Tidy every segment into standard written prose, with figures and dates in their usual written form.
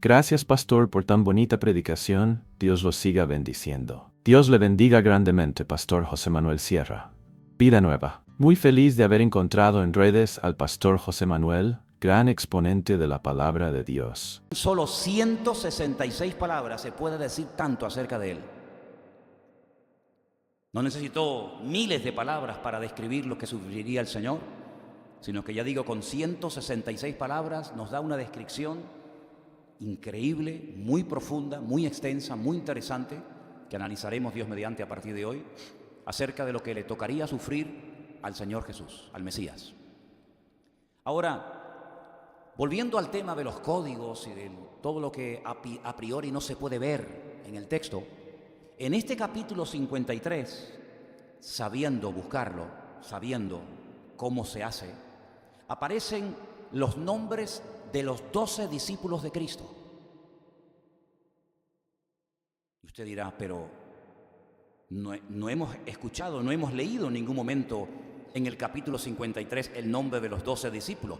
Gracias, pastor, por tan bonita predicación. Dios lo siga bendiciendo. Dios le bendiga grandemente, pastor José Manuel Sierra. Vida nueva. Muy feliz de haber encontrado en redes al pastor José Manuel, gran exponente de la palabra de Dios. Solo 166 palabras se puede decir tanto acerca de él. No necesitó miles de palabras para describir lo que sufriría el Señor, sino que ya digo, con 166 palabras nos da una descripción increíble, muy profunda, muy extensa, muy interesante, que analizaremos Dios mediante a partir de hoy, acerca de lo que le tocaría sufrir al Señor Jesús, al Mesías. Ahora, volviendo al tema de los códigos y de todo lo que a priori no se puede ver en el texto, en este capítulo 53, sabiendo buscarlo, sabiendo cómo se hace, aparecen los nombres de los 12 discípulos de Cristo. Y usted dirá, pero no hemos escuchado, no hemos leído en ningún momento en el capítulo 53 el nombre de los 12 discípulos,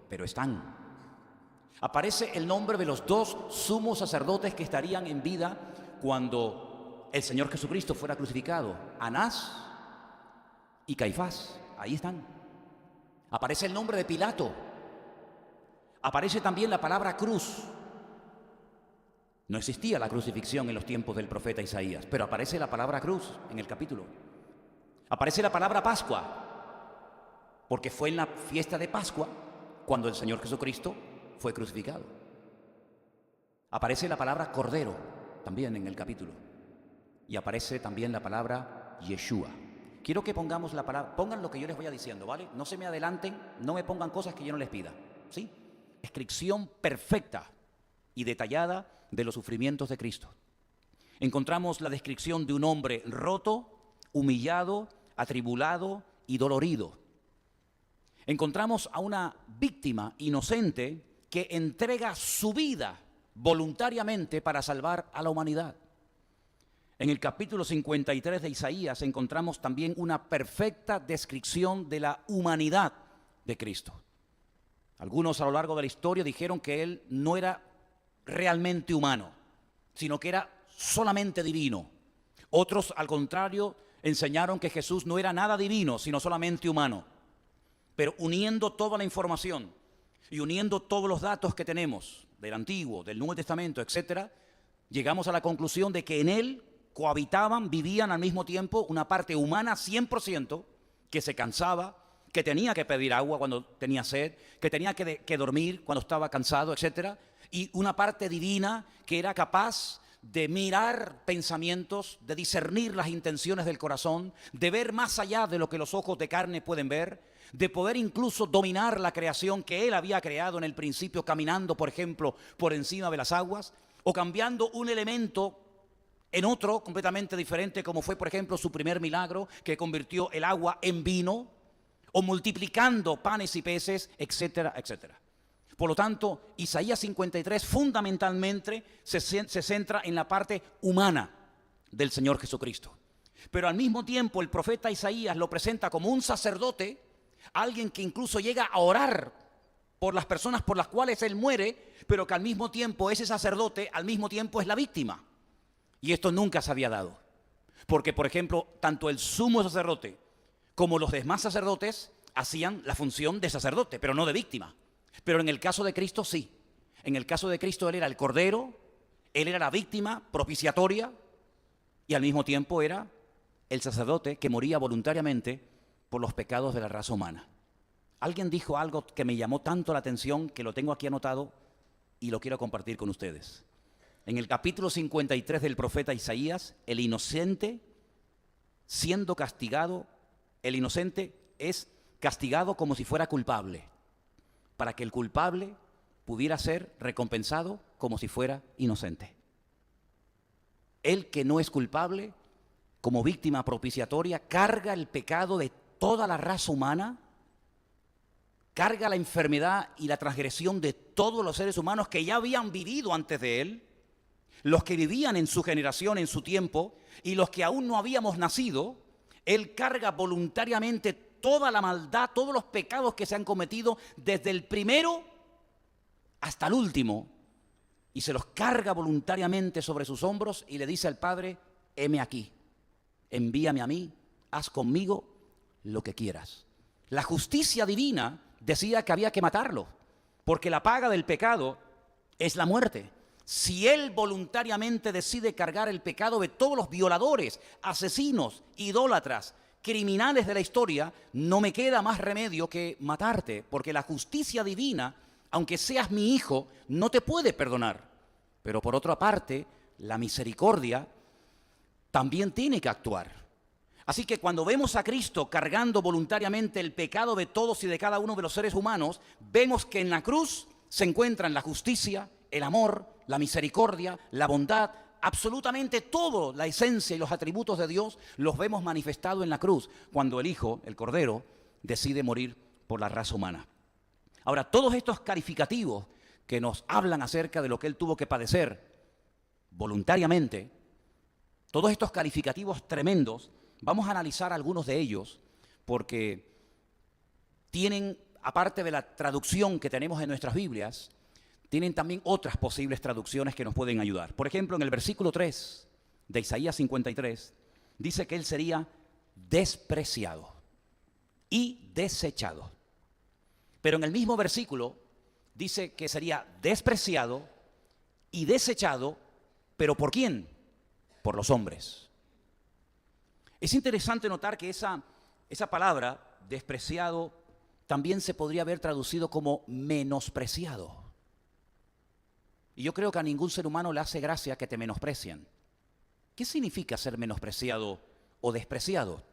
pero están. Aparece el nombre de los 2 sumos sacerdotes que estarían en vida cuando el Señor Jesucristo fuera crucificado, Anás y Caifás. Ahí están. Aparece el nombre de Pilato. Aparece también la palabra cruz. No existía la crucifixión en los tiempos del profeta Isaías, pero aparece la palabra cruz en el capítulo. Aparece la palabra Pascua, porque fue en la fiesta de Pascua cuando el Señor Jesucristo fue crucificado. Aparece la palabra Cordero también en el capítulo. Y aparece también la palabra Yeshua. Quiero que pongamos la palabra, pongan lo que yo les vaya diciendo, ¿vale? No se me adelanten, no me pongan cosas que yo no les pida, ¿sí? Descripción perfecta y detallada de los sufrimientos de Cristo. Encontramos la descripción de un hombre roto, humillado, atribulado y dolorido. Encontramos a una víctima inocente que entrega su vida voluntariamente para salvar a la humanidad. En el capítulo 53 de Isaías encontramos también una perfecta descripción de la humanidad de Cristo. Algunos a lo largo de la historia dijeron que Él no era realmente humano, sino que era solamente divino. Otros, al contrario, enseñaron que Jesús no era nada divino, sino solamente humano. Pero uniendo toda la información y uniendo todos los datos que tenemos del Antiguo, del Nuevo Testamento, etcétera, llegamos a la conclusión de que en Él cohabitaban, vivían al mismo tiempo una parte humana 100%, que se cansaba, que tenía que pedir agua cuando tenía sed, que tenía que dormir cuando estaba cansado, etcétera, y una parte divina que era capaz de mirar pensamientos, de discernir las intenciones del corazón, de ver más allá de lo que los ojos de carne pueden ver, de poder incluso dominar la creación que Él había creado en el principio, caminando, por ejemplo, por encima de las aguas, o cambiando un elemento en otro completamente diferente, como fue, por ejemplo, su primer milagro, que convirtió el agua en vino, o multiplicando panes y peces, etcétera, etcétera. Por lo tanto, Isaías 53 fundamentalmente se centra en la parte humana del Señor Jesucristo. Pero al mismo tiempo el profeta Isaías lo presenta como un sacerdote, alguien que incluso llega a orar por las personas por las cuales Él muere, pero que al mismo tiempo ese sacerdote al mismo tiempo es la víctima. Y esto nunca se había dado. Porque, por ejemplo, tanto el sumo sacerdote como los demás sacerdotes hacían la función de sacerdote, pero no de víctima. Pero en el caso de Cristo sí. En el caso de Cristo Él era el Cordero, Él era la víctima propiciatoria y al mismo tiempo era el sacerdote que moría voluntariamente por los pecados de la raza humana. Alguien dijo algo que me llamó tanto la atención que lo tengo aquí anotado y lo quiero compartir con ustedes. En el capítulo 53 del profeta Isaías, el inocente siendo castigado, el inocente es castigado como si fuera culpable, para que el culpable pudiera ser recompensado como si fuera inocente. El que no es culpable, como víctima propiciatoria, carga el pecado de toda la raza humana, carga la enfermedad y la transgresión de todos los seres humanos que ya habían vivido antes de Él, los que vivían en su generación, en su tiempo, y los que aún no habíamos nacido. Él carga voluntariamente toda la maldad, todos los pecados que se han cometido desde el primero hasta el último, y se los carga voluntariamente sobre sus hombros y le dice al Padre, heme aquí, envíame a mí, haz conmigo lo que quieras. La justicia divina decía que había que matarlo, porque la paga del pecado es la muerte. Si Él voluntariamente decide cargar el pecado de todos los violadores, asesinos, idólatras, criminales de la historia, no me queda más remedio que matarte, porque la justicia divina, aunque seas mi hijo, no te puede perdonar. Pero por otra parte, la misericordia también tiene que actuar. Así que cuando vemos a Cristo cargando voluntariamente el pecado de todos y de cada uno de los seres humanos, vemos que en la cruz se encuentran la justicia, el amor, la misericordia, la bondad, absolutamente todo, la esencia y los atributos de Dios los vemos manifestados en la cruz, cuando el Hijo, el Cordero, decide morir por la raza humana. Ahora, todos estos calificativos que nos hablan acerca de lo que Él tuvo que padecer voluntariamente, todos estos calificativos tremendos, vamos a analizar algunos de ellos, porque tienen, aparte de la traducción que tenemos en nuestras Biblias, tienen también otras posibles traducciones que nos pueden ayudar. Por ejemplo, en el versículo 3 de Isaías 53, dice que Él sería despreciado y desechado. Pero en el mismo versículo dice que sería despreciado y desechado, ¿pero por quién? Por los hombres. Es interesante notar que esa palabra, despreciado, también se podría haber traducido como menospreciado. Y yo creo que a ningún ser humano le hace gracia que te menosprecian. ¿Qué significa ser menospreciado o despreciado?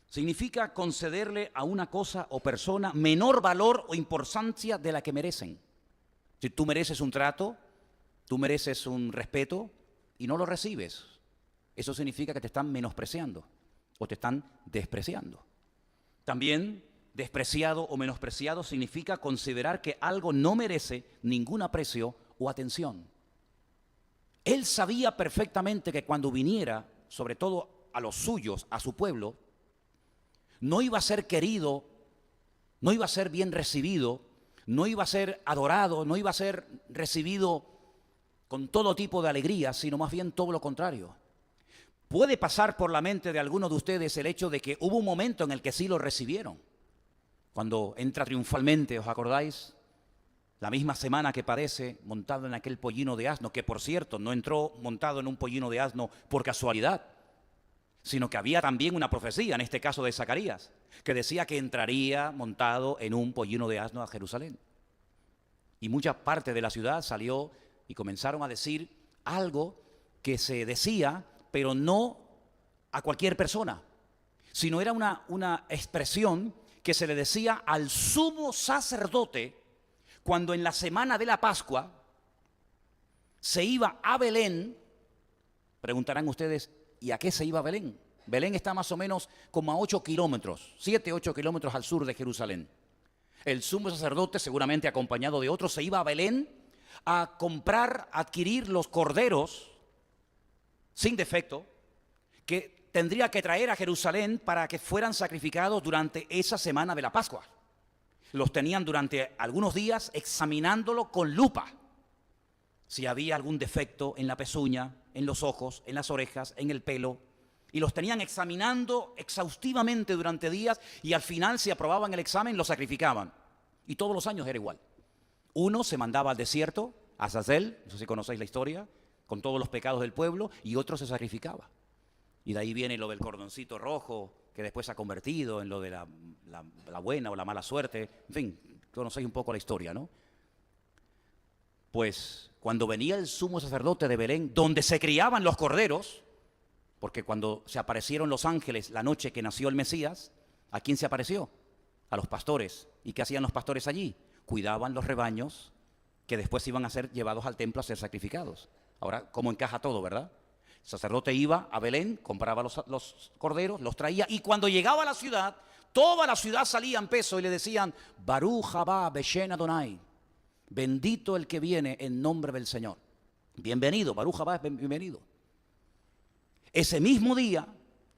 Significa concederle a una cosa o persona menor valor o importancia de la que merecen. Si tú mereces un trato, tú mereces un respeto y no lo recibes, eso significa que te están menospreciando o te están despreciando. También despreciado o menospreciado significa considerar que algo no merece ningún aprecio o atención. Él sabía perfectamente que cuando viniera, sobre todo a los suyos, a su pueblo, no iba a ser querido, no iba a ser bien recibido, no iba a ser adorado, no iba a ser recibido con todo tipo de alegría, sino más bien todo lo contrario. Puede pasar por la mente de algunos de ustedes el hecho de que hubo un momento en el que sí lo recibieron. Cuando entra triunfalmente, ¿os acordáis? La misma semana que padece montado en aquel pollino de asno, que por cierto no entró montado en un pollino de asno por casualidad, sino que había también una profecía, en este caso de Zacarías, que decía que entraría montado en un pollino de asno a Jerusalén. Y mucha parte de la ciudad salió y comenzaron a decir algo que se decía, pero no a cualquier persona, sino era una expresión que se le decía al sumo sacerdote cuando en la semana de la Pascua se iba a Belén. Preguntarán ustedes, ¿y a qué se iba a Belén? Belén está más o menos como a 8 kilómetros, 7, 8 kilómetros al sur de Jerusalén. El sumo sacerdote, seguramente acompañado de otros, se iba a Belén a comprar, a adquirir los corderos sin defecto que tendría que traer a Jerusalén para que fueran sacrificados durante esa semana de la Pascua. Los tenían durante algunos días examinándolo con lupa. Si había algún defecto en la pezuña, en los ojos, en las orejas, en el pelo. Y los tenían examinando exhaustivamente durante días y al final, si aprobaban el examen, lo sacrificaban. Y todos los años era igual. Uno se mandaba al desierto, a Azazel, no sé si conocéis la historia, con todos los pecados del pueblo, y otro se sacrificaba. Y de ahí viene lo del cordoncito rojo, que después se ha convertido en lo de la buena o la mala suerte. En fin, conocéis un poco la historia, ¿no? Pues cuando venía el sumo sacerdote de Belén, donde se criaban los corderos, porque cuando se aparecieron los ángeles la noche que nació el Mesías, ¿a quién se apareció? A los pastores. ¿Y qué hacían los pastores allí? Cuidaban los rebaños que después iban a ser llevados al templo a ser sacrificados. Ahora, ¿cómo encaja todo, verdad? El sacerdote iba a Belén, compraba los corderos, los traía, y cuando llegaba a la ciudad, toda la ciudad salía en peso y le decían, Baruch haba Beshen Adonai, bendito el que viene en nombre del Señor. Bienvenido, Baruch haba, bienvenido. Ese mismo día,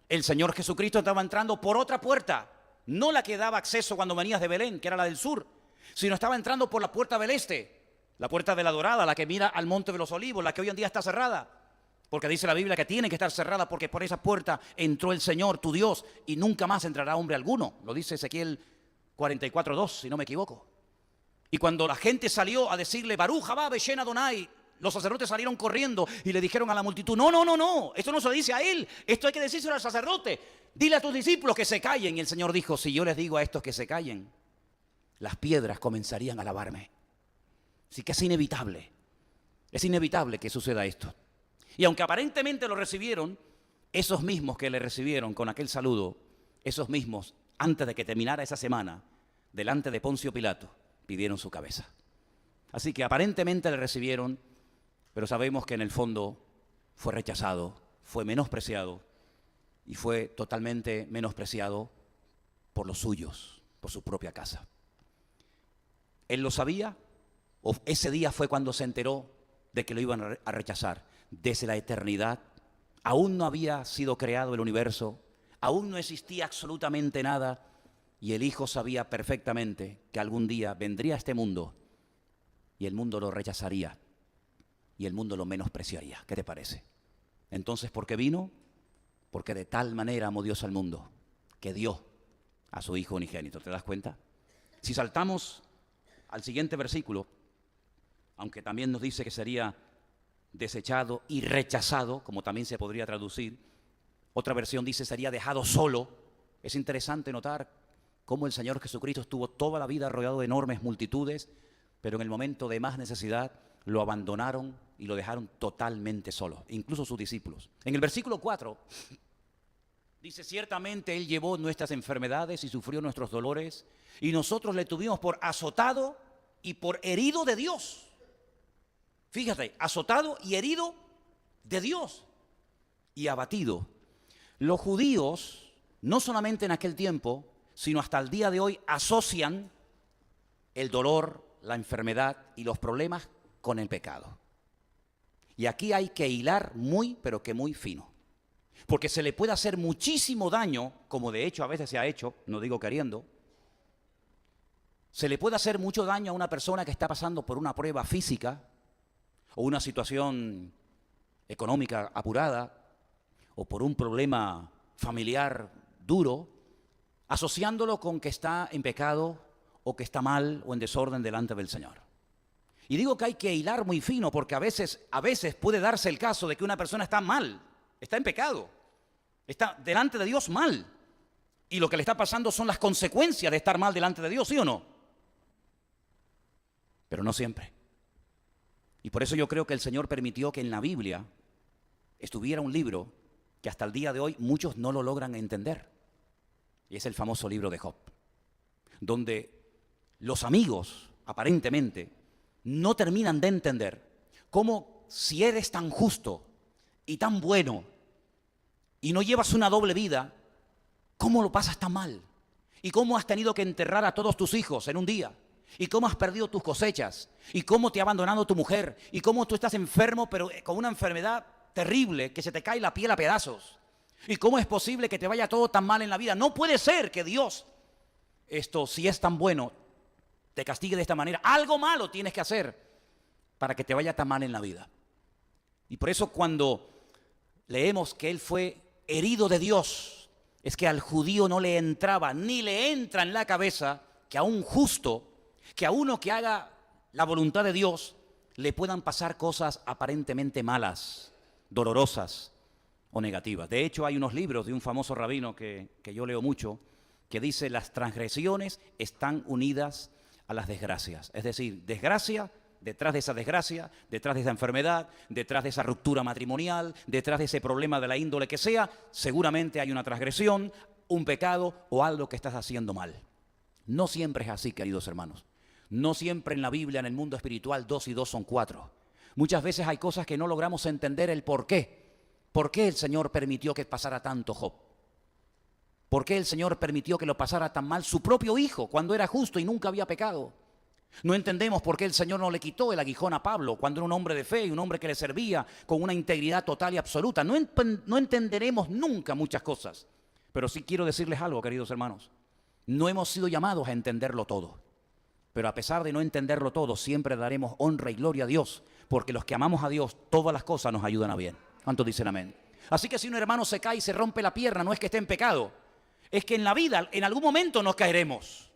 el Señor Jesucristo estaba entrando por otra puerta, no la que daba acceso cuando venías de Belén, que era la del sur, sino estaba entrando por la puerta del este, La puerta de la Dorada, la que mira al Monte de los Olivos, la que hoy en día está cerrada. Porque dice la Biblia que tiene que estar cerrada porque por esa puerta entró el Señor, tu Dios, y nunca más entrará hombre alguno. Lo dice Ezequiel 44:2, si no me equivoco. Y cuando la gente salió a decirle, Baruch Haba Beshem Adonai, los sacerdotes salieron corriendo y le dijeron a la multitud, no, esto no se lo dice a él, esto hay que decírselo al sacerdote. Dile a tus discípulos que se callen. Y el Señor dijo, si yo les digo a estos que se callen, las piedras comenzarían a alabarme. Así que es inevitable que suceda esto. Y aunque aparentemente lo recibieron, esos mismos que le recibieron con aquel saludo, esos mismos, antes de que terminara esa semana, delante de Poncio Pilato, pidieron su cabeza. Así que aparentemente le recibieron, pero sabemos que en el fondo fue rechazado, fue menospreciado y fue totalmente menospreciado por los suyos, por su propia casa. ¿Él lo sabía? ¿O ese día fue cuando se enteró de que lo iban a rechazar? Desde la eternidad, aún no había sido creado el universo, aún no existía absolutamente nada, y el Hijo sabía perfectamente que algún día vendría a este mundo y el mundo lo rechazaría y el mundo lo menospreciaría. ¿Qué te parece? Entonces, ¿por qué vino? Porque de tal manera amó Dios al mundo que dio a su Hijo unigénito. ¿Te das cuenta? Si saltamos al siguiente versículo, aunque también nos dice que sería desechado y rechazado, como también se podría traducir. Otra versión dice sería dejado solo. Es interesante notar cómo el Señor Jesucristo estuvo toda la vida rodeado de enormes multitudes, pero en el momento de más necesidad lo abandonaron y lo dejaron totalmente solo, incluso sus discípulos. En el versículo 4 dice, ciertamente Él llevó nuestras enfermedades y sufrió nuestros dolores, y nosotros le tuvimos por azotado y por herido de Dios. Fíjate, azotado y herido de Dios y abatido. Los judíos, no solamente en aquel tiempo, sino hasta el día de hoy, asocian el dolor, la enfermedad y los problemas con el pecado. Y aquí hay que hilar muy, pero que muy fino. Porque se le puede hacer muchísimo daño, como de hecho a veces se ha hecho, no digo queriendo. Se le puede hacer mucho daño a una persona que está pasando por una prueba física, o una situación económica apurada, o por un problema familiar duro, asociándolo con que está en pecado, o que está mal, o en desorden delante del Señor. Y digo que hay que hilar muy fino, porque a veces puede darse el caso de que una persona está mal, está en pecado, está delante de Dios mal, y lo que le está pasando son las consecuencias de estar mal delante de Dios, ¿sí o no? Pero no siempre. Y por eso yo creo que el Señor permitió que en la Biblia estuviera un libro que hasta el día de hoy muchos no lo logran entender. Y es el famoso libro de Job, donde los amigos, aparentemente, no terminan de entender cómo si eres tan justo y tan bueno y no llevas una doble vida, ¿cómo lo pasas tan mal? ¿Y cómo has tenido que enterrar a todos tus hijos en un día? ¿Y cómo has perdido tus cosechas? ¿Y cómo te ha abandonado tu mujer? ¿Y cómo tú estás enfermo, pero con una enfermedad terrible, que se te cae la piel a pedazos? ¿Y cómo es posible que te vaya todo tan mal en la vida? No puede ser que Dios, si es tan bueno, te castigue de esta manera. Algo malo tienes que hacer para que te vaya tan mal en la vida. Y por eso cuando leemos que Él fue herido de Dios, es que al judío no le entraba, ni le entra en la cabeza que a un justo, que a uno que haga la voluntad de Dios, le puedan pasar cosas aparentemente malas, dolorosas o negativas. De hecho, hay unos libros de un famoso rabino que yo leo mucho, que dice, las transgresiones están unidas a las desgracias. Es decir, desgracia, detrás de esa desgracia, detrás de esa enfermedad, detrás de esa ruptura matrimonial, detrás de ese problema de la índole que sea, seguramente hay una transgresión, un pecado o algo que estás haciendo mal. No siempre es así, queridos hermanos. No siempre en la Biblia, en el mundo espiritual, 2 y 2 son 4. Muchas veces hay cosas que no logramos entender el por qué. ¿Por qué el Señor permitió que pasara tanto Job? ¿Por qué el Señor permitió que lo pasara tan mal su propio hijo cuando era justo y nunca había pecado? No entendemos por qué el Señor no le quitó el aguijón a Pablo cuando era un hombre de fe y un hombre que le servía con una integridad total y absoluta. No entenderemos nunca muchas cosas. Pero sí quiero decirles algo, queridos hermanos. No hemos sido llamados a entenderlo todo. Pero a pesar de no entenderlo todo, siempre daremos honra y gloria a Dios, porque los que amamos a Dios, todas las cosas nos ayudan a bien. ¿Cuántos dicen amén? Así que si un hermano se cae y se rompe la pierna, no es que esté en pecado, es que en la vida, en algún momento nos caeremos.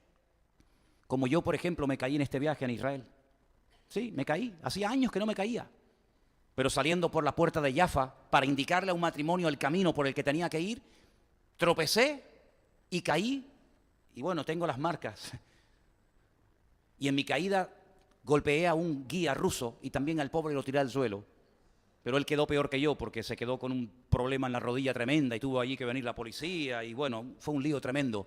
Como yo, por ejemplo, me caí en este viaje en Israel. Sí, me caí. Hacía años que no me caía. Pero saliendo por la puerta de Jaffa para indicarle a un matrimonio el camino por el que tenía que ir, tropecé y caí. Y bueno, tengo las marcas. Y en mi caída golpeé a un guía ruso y también al pobre lo tiré al suelo. Pero él quedó peor que yo porque se quedó con un problema en la rodilla tremenda y tuvo allí que venir la policía y bueno, fue un lío tremendo.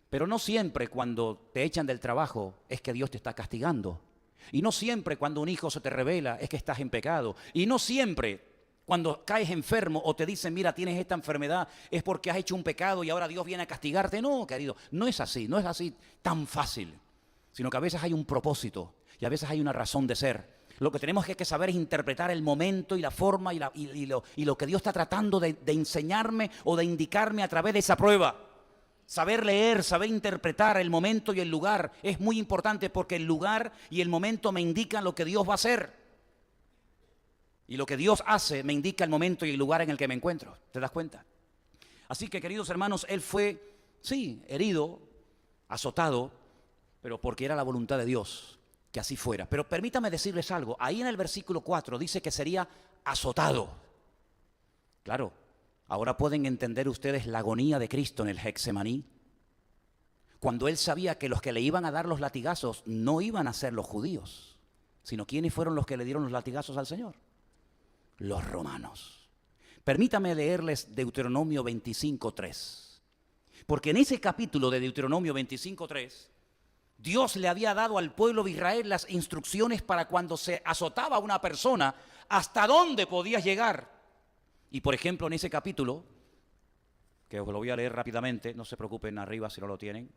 Pero no siempre cuando te echan del trabajo es que Dios te está castigando. Y no siempre cuando un hijo se te revela es que estás en pecado. Y no siempre cuando caes enfermo o te dicen, mira, tienes esta enfermedad, es porque has hecho un pecado y ahora Dios viene a castigarte. No, querido, no es así tan fácil. Sino que a veces hay un propósito y a veces hay una razón de ser. Lo que tenemos que saber es interpretar el momento y la forma y lo que Dios está tratando de enseñarme o de indicarme a través de esa prueba. Saber leer, saber interpretar el momento y el lugar es muy importante porque el lugar y el momento me indican lo que Dios va a hacer. Y lo que Dios hace me indica el momento y el lugar en el que me encuentro. ¿Te das cuenta? Así que, queridos hermanos, él fue, sí, herido, azotado, pero porque era la voluntad de Dios que así fuera. Pero permítame decirles algo. Ahí en el versículo 4 dice que sería azotado. Claro. Ahora pueden entender ustedes la agonía de Cristo en el Getsemaní. Cuando él sabía que los que le iban a dar los latigazos no iban a ser los judíos, sino ¿quiénes fueron los que le dieron los latigazos al Señor? Los romanos. Permítame leerles Deuteronomio 25:3. Porque en ese capítulo de Deuteronomio 25:3, Dios le había dado al pueblo de Israel las instrucciones para cuando se azotaba a una persona, hasta dónde podía llegar. Y por ejemplo, en ese capítulo, que os lo voy a leer rápidamente, no se preocupen arriba si no lo tienen,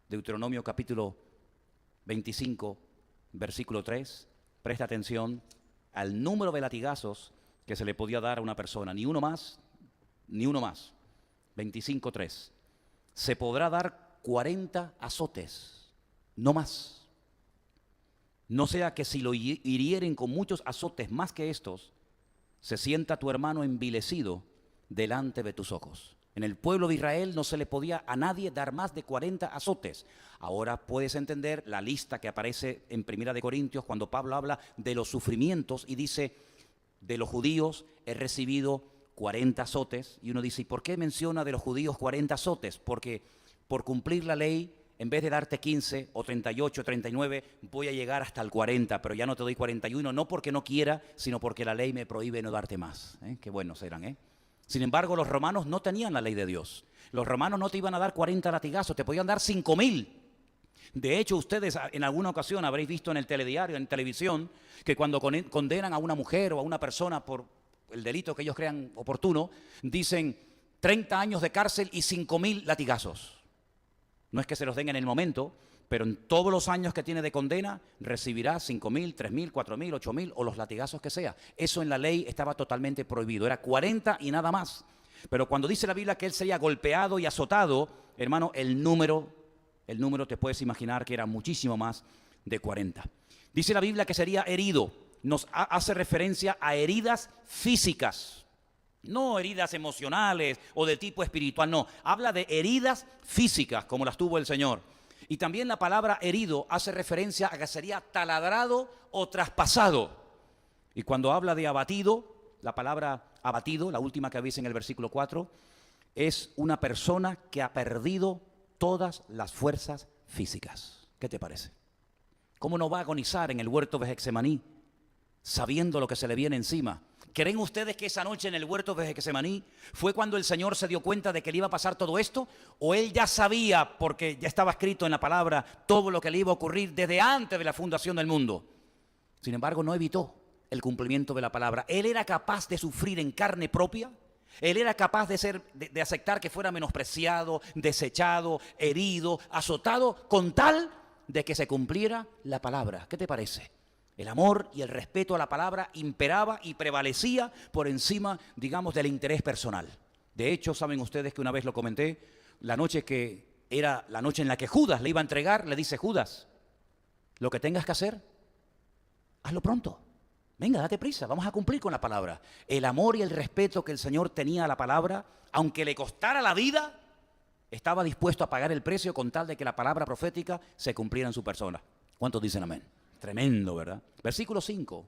Deuteronomio capítulo 25, versículo 3, presta atención al número de latigazos que se le podía dar a una persona, ni uno más, 25:3. Se podrá dar 40 azotes, no más. No sea que si lo hirieren con muchos azotes más que estos, se sienta tu hermano envilecido delante de tus ojos. En el pueblo de Israel no se le podía a nadie dar más de 40 azotes. Ahora puedes entender la lista que aparece en Primera de Corintios cuando Pablo habla de los sufrimientos y dice, de los judíos he recibido 40 azotes. Y uno dice, ¿y por qué menciona de los judíos 40 azotes? Porque por cumplir la ley, en vez de darte 15 o 38 o 39, voy a llegar hasta el 40, pero ya no te doy 41, no porque no quiera, sino porque la ley me prohíbe no darte más. Qué buenos eran, Sin embargo, los romanos no tenían la ley de Dios. Los romanos no te iban a dar 40 latigazos, te podían dar 5,000. De hecho, ustedes en alguna ocasión habréis visto en el telediario, en televisión, que cuando condenan a una mujer o a una persona por el delito que ellos crean oportuno, dicen 30 años de cárcel y 5,000 latigazos. No es que se los den en el momento, pero en todos los años que tiene de condena recibirá 5,000, 3,000, 4,000, 8,000 o los latigazos que sea. Eso en la ley estaba totalmente prohibido, era 40 y nada más. Pero cuando dice la Biblia que él sería golpeado y azotado, hermano, el número te puedes imaginar que era muchísimo más de 40. Dice la Biblia que sería herido, nos hace referencia a heridas físicas. No heridas emocionales o de tipo espiritual, no. Habla de heridas físicas como las tuvo el Señor. Y también la palabra herido hace referencia a que sería taladrado o traspasado. Y cuando habla de abatido, la palabra abatido, la última que veis en el versículo 4, es una persona que ha perdido todas las fuerzas físicas. ¿Qué te parece? ¿Cómo no va a agonizar en el huerto de Getsemaní sabiendo lo que se le viene encima? ¿Creen ustedes que esa noche en el huerto de Getsemaní fue cuando el Señor se dio cuenta de que le iba a pasar todo esto? ¿O él ya sabía, porque ya estaba escrito en la palabra, todo lo que le iba a ocurrir desde antes de la fundación del mundo? Sin embargo, no evitó el cumplimiento de la palabra. Él era capaz de sufrir en carne propia. Él era capaz de aceptar que fuera menospreciado, desechado, herido, azotado, con tal de que se cumpliera la palabra. ¿Qué te parece? El amor y el respeto a la palabra imperaba y prevalecía por encima, digamos, del interés personal. De hecho, saben ustedes que una vez lo comenté, la noche que era la noche en la que Judas le iba a entregar, le dice Judas, Lo que tengas que hacer, hazlo pronto. Venga, date prisa, vamos a cumplir con la palabra. El amor y el respeto que el Señor tenía a la palabra, aunque le costara la vida, estaba dispuesto a pagar el precio con tal de que la palabra profética se cumpliera en su persona. ¿Cuántos dicen amén? Tremendo, ¿verdad? Versículo 5.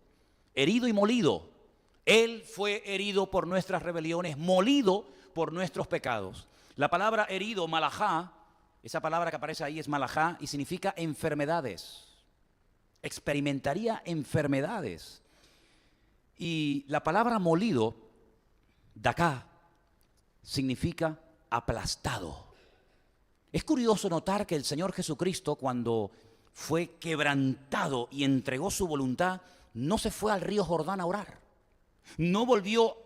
Herido y molido. Él fue herido por nuestras rebeliones, molido por nuestros pecados. La palabra herido, malajá, esa palabra que aparece ahí es malajá y significa enfermedades. Experimentaría enfermedades. Y la palabra molido, dacá, significa aplastado. Es curioso notar que el Señor Jesucristo, cuando fue quebrantado y entregó su voluntad, no se fue al río Jordán a orar. No volvió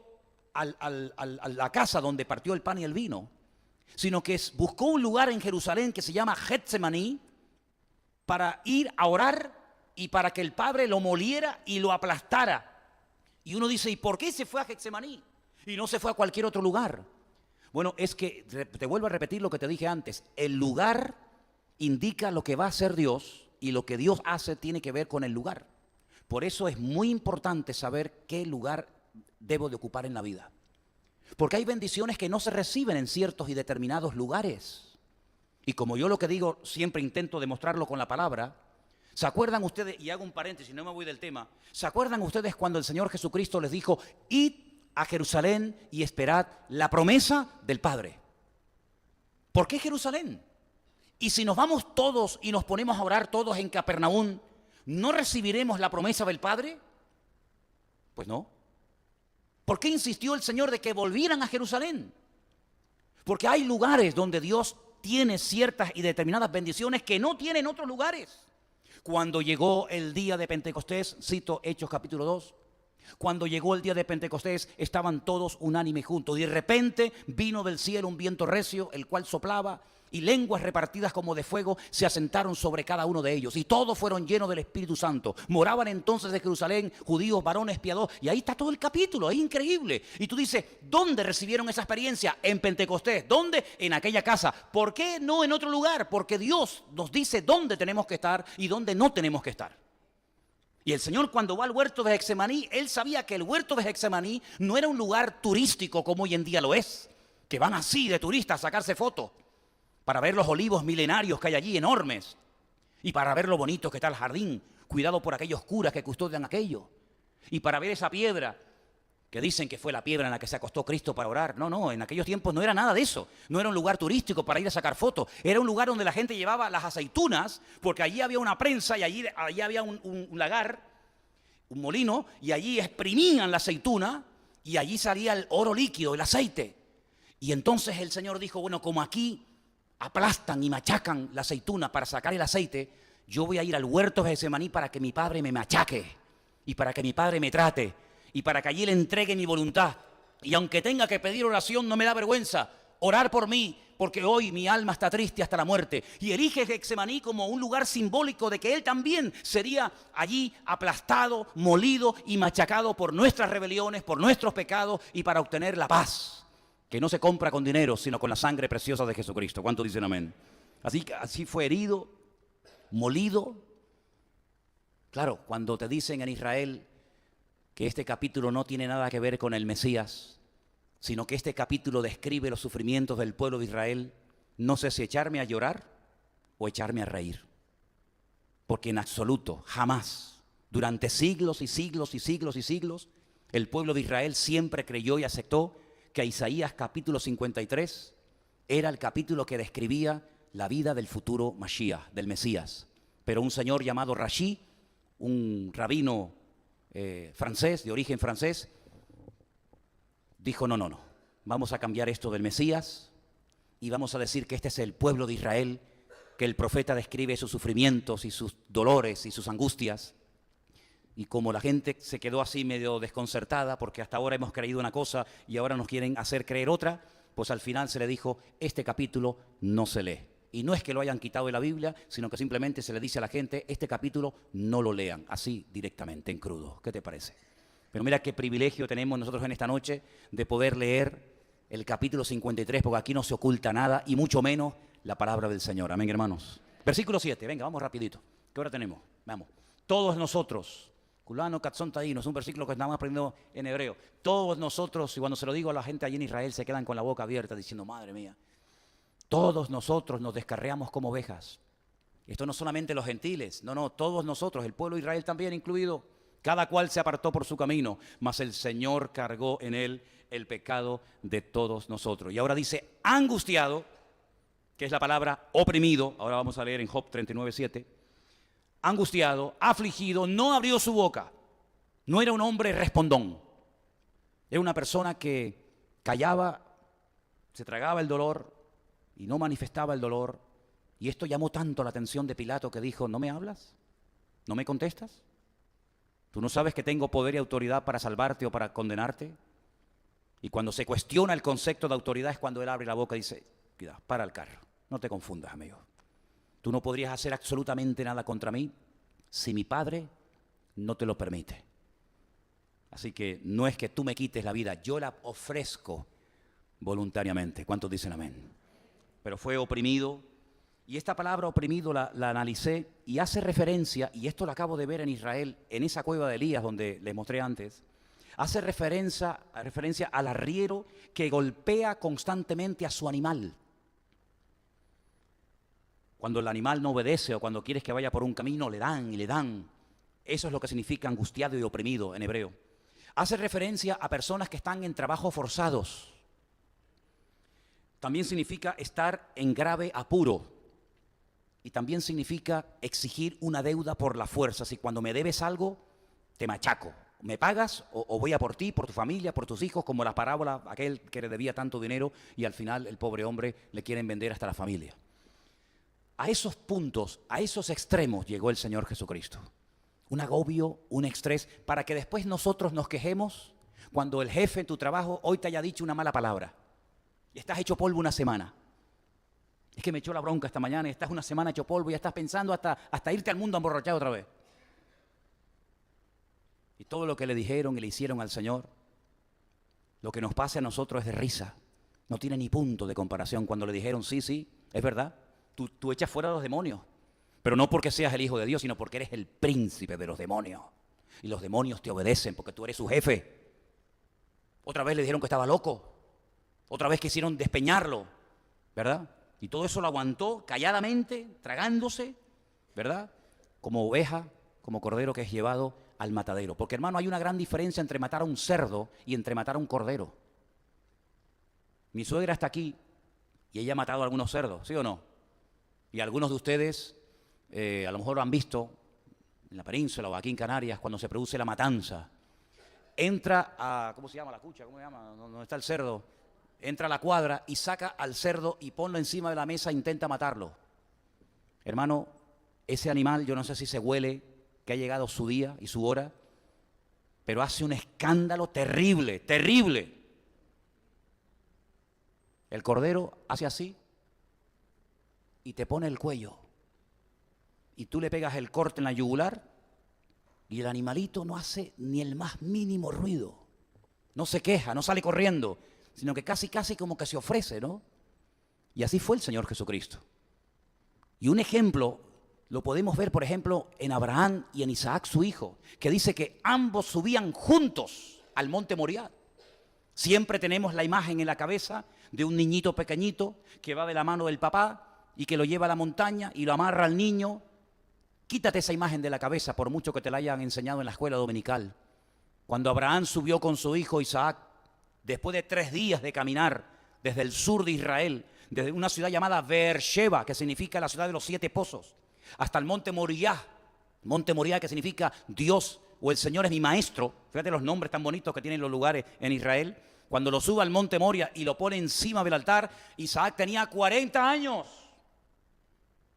a la casa donde partió el pan y el vino, sino que buscó un lugar en Jerusalén que se llama Getsemaní para ir a orar y para que el Padre lo moliera y lo aplastara. Y uno dice, ¿y por qué se fue a Getsemaní y no se fue a cualquier otro lugar? Bueno, es que, te vuelvo a repetir lo que te dije antes, el lugar indica lo que va a hacer Dios y lo que Dios hace tiene que ver con el lugar. Por eso es muy importante saber qué lugar debo de ocupar en la vida. Porque hay bendiciones que no se reciben en ciertos y determinados lugares. Y como yo lo que digo, siempre intento demostrarlo con la palabra. ¿Se acuerdan ustedes, y hago un paréntesis, no me voy del tema, ¿se acuerdan ustedes cuando el Señor Jesucristo les dijo, id a Jerusalén y esperad la promesa del Padre? ¿Por qué Jerusalén? Y si nos vamos todos y nos ponemos a orar todos en Capernaum, ¿no recibiremos la promesa del Padre? Pues no. ¿Por qué insistió el Señor de que volvieran a Jerusalén? Porque hay lugares donde Dios tiene ciertas y determinadas bendiciones que no tiene en otros lugares. Cuando llegó el día de Pentecostés, cito Hechos capítulo 2, cuando llegó el día de Pentecostés estaban todos unánimes juntos y de repente vino del cielo un viento recio, el cual soplaba y lenguas repartidas como de fuego se asentaron sobre cada uno de ellos y todos fueron llenos del Espíritu Santo. Moraban entonces de Jerusalén judíos, varones, piadosos, y ahí está todo el capítulo, es increíble. Y tú dices, ¿dónde recibieron esa experiencia? En Pentecostés. ¿Dónde? En aquella casa. ¿Por qué no en otro lugar? Porque Dios nos dice dónde tenemos que estar y dónde no tenemos que estar. Y el Señor, cuando va al huerto de Getsemaní, Él sabía que el huerto de Getsemaní no era un lugar turístico como hoy en día lo es, que van así de turistas a sacarse fotos para ver los olivos milenarios que hay allí, enormes, y para ver lo bonito que está el jardín, cuidado por aquellos curas que custodian aquello, y para ver esa piedra que dicen que fue la piedra en la que se acostó Cristo para orar. No, en aquellos tiempos no era nada de eso. No era un lugar turístico para ir a sacar fotos. Era un lugar donde la gente llevaba las aceitunas, porque allí había una prensa y allí había un lagar, un molino, y allí exprimían la aceituna y allí salía el oro líquido, el aceite. Y entonces el Señor dijo, bueno, como aquí aplastan y machacan la aceituna para sacar el aceite, yo voy a ir al huerto de Getsemaní para que mi Padre me machaque y para que mi Padre me trate y para que allí le entregue mi voluntad. Y aunque tenga que pedir oración, no me da vergüenza orar por mí, porque hoy mi alma está triste hasta la muerte. Y elige Getsemaní como un lugar simbólico de que Él también sería allí aplastado, molido y machacado por nuestras rebeliones, por nuestros pecados y para obtener la paz que no se compra con dinero, sino con la sangre preciosa de Jesucristo. ¿Cuántos dicen amén? Así fue herido, molido. Claro, cuando te dicen en Israel que este capítulo no tiene nada que ver con el Mesías, sino que este capítulo describe los sufrimientos del pueblo de Israel, no sé si echarme a llorar o echarme a reír. Porque en absoluto, jamás, durante siglos y siglos y siglos y siglos, el pueblo de Israel siempre creyó y aceptó que Isaías capítulo 53 era el capítulo que describía la vida del futuro Mashiach, del Mesías. Pero un señor llamado Rashi, un rabino francés, de origen francés, dijo, no, vamos a cambiar esto del Mesías y vamos a decir que este es el pueblo de Israel, que el profeta describe sus sufrimientos y sus dolores y sus angustias. Y como la gente se quedó así medio desconcertada, porque hasta ahora hemos creído una cosa y ahora nos quieren hacer creer otra, pues al final se le dijo, este capítulo no se lee. Y no es que lo hayan quitado de la Biblia, sino que simplemente se le dice a la gente, este capítulo no lo lean, así directamente, en crudo. ¿Qué te parece? Pero mira qué privilegio tenemos nosotros en esta noche de poder leer el capítulo 53, porque aquí no se oculta nada, y mucho menos la palabra del Señor. Amén, hermanos. Versículo 7, venga, vamos rapidito. ¿Qué hora tenemos? Vamos. Todos nosotros, culano, catzón, taíno, es un versículo que estamos aprendiendo en hebreo. Todos nosotros, y cuando se lo digo a la gente allí en Israel, se quedan con la boca abierta diciendo, madre mía, todos nosotros nos descarriamos como ovejas. Esto no solamente los gentiles, no, todos nosotros, el pueblo de Israel también incluido. Cada cual se apartó por su camino, mas el Señor cargó en él el pecado de todos nosotros. Y ahora dice, angustiado, que es la palabra oprimido, ahora vamos a leer en Job 39:7, angustiado, afligido, no abrió su boca, no era un hombre respondón, era una persona que callaba, se tragaba el dolor y no manifestaba el dolor. Y esto llamó tanto la atención de Pilato que dijo, ¿no me hablas? ¿No me contestas? ¿Tú no sabes que tengo poder y autoridad para salvarte o para condenarte? Y cuando se cuestiona el concepto de autoridad es cuando él abre la boca y dice, cuidado, para el carro, no te confundas, amigo. Tú no podrías hacer absolutamente nada contra mí si mi Padre no te lo permite. Así que no es que tú me quites la vida, yo la ofrezco voluntariamente. ¿Cuántos dicen amén? Pero fue oprimido. Y esta palabra oprimido la analicé y hace referencia, y esto lo acabo de ver en Israel, en esa cueva de Elías donde les mostré antes, hace referencia al arriero que golpea constantemente a su animal. Cuando el animal no obedece o cuando quieres que vaya por un camino, le dan y le dan. Eso es lo que significa angustiado y oprimido en hebreo. Hace referencia a personas que están en trabajos forzados. También significa estar en grave apuro. Y también significa exigir una deuda por la fuerza. Si cuando me debes algo, te machaco. ¿Me pagas o voy a por ti, por tu familia, por tus hijos? Como la parábola, aquel que le debía tanto dinero y al final el pobre hombre le quieren vender hasta la familia. A esos puntos, a esos extremos llegó el Señor Jesucristo. Un agobio, un estrés, para que después nosotros nos quejemos cuando el jefe en tu trabajo hoy te haya dicho una mala palabra. Y estás hecho polvo una semana. Es que me echó la bronca esta mañana y estás una semana hecho polvo y ya estás pensando hasta irte al mundo a emborrachar otra vez. Y todo lo que le dijeron y le hicieron al Señor, lo que nos pasa a nosotros es de risa. No tiene ni punto de comparación cuando le dijeron, sí, es verdad, tú echas fuera a los demonios. Pero no porque seas el Hijo de Dios, sino porque eres el príncipe de los demonios. Y los demonios te obedecen porque tú eres su jefe. Otra vez le dijeron que estaba loco. Otra vez quisieron despeñarlo, ¿verdad? Y todo eso lo aguantó calladamente, tragándose, ¿verdad? Como oveja, como cordero que es llevado al matadero. Porque, hermano, hay una gran diferencia entre matar a un cerdo y entre matar a un cordero. Mi suegra está aquí y ella ha matado a algunos cerdos, ¿sí o no? Y algunos de ustedes a lo mejor lo han visto en la península o aquí en Canarias cuando se produce la matanza. Entra a, ¿cómo se llama la cucha? ¿Cómo se llama? ¿Dónde está el cerdo? Entra a la cuadra y saca al cerdo y ponlo encima de la mesa e intenta matarlo. Hermano, ese animal, yo no sé si se huele que ha llegado su día y su hora, pero hace un escándalo terrible, terrible. El cordero hace así y te pone el cuello. Y tú le pegas el corte en la yugular y el animalito no hace ni el más mínimo ruido. No se queja, no sale corriendo, sino que casi como que se ofrece, ¿no? Y así fue el Señor Jesucristo. Y un ejemplo lo podemos ver, por ejemplo, en Abraham y en Isaac, su hijo, que dice que ambos subían juntos al monte Moriah. Siempre tenemos la imagen en la cabeza de un niñito pequeñito que va de la mano del papá y que lo lleva a la montaña y lo amarra al niño. Quítate esa imagen de la cabeza, por mucho que te la hayan enseñado en la escuela dominical. Cuando Abraham subió con su hijo Isaac, después de 3 días de caminar desde el sur de Israel, desde una ciudad llamada Beersheba, que significa la ciudad de los 7 pozos, hasta el monte Moriah que significa Dios o el Señor es mi maestro. Fíjate los nombres tan bonitos que tienen los lugares en Israel. Cuando lo sube al monte Moriah y lo pone encima del altar, Isaac tenía 40 años.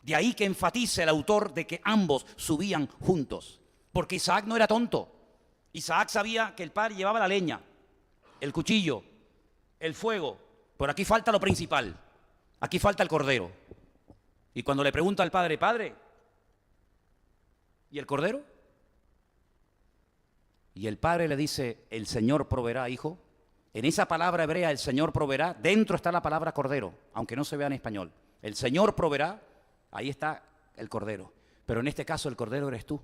De ahí que enfatice el autor de que ambos subían juntos. Porque Isaac no era tonto. Isaac sabía que el padre llevaba la leña, el cuchillo, el fuego. Pero aquí falta lo principal. Aquí falta el cordero. Y cuando le pregunta al padre, padre, ¿y el cordero? Y el padre le dice, el Señor proveerá, hijo. En esa palabra hebrea, el Señor proveerá, dentro está la palabra cordero, aunque no se vea en español. El Señor proveerá, ahí está el cordero. Pero en este caso el cordero eres tú.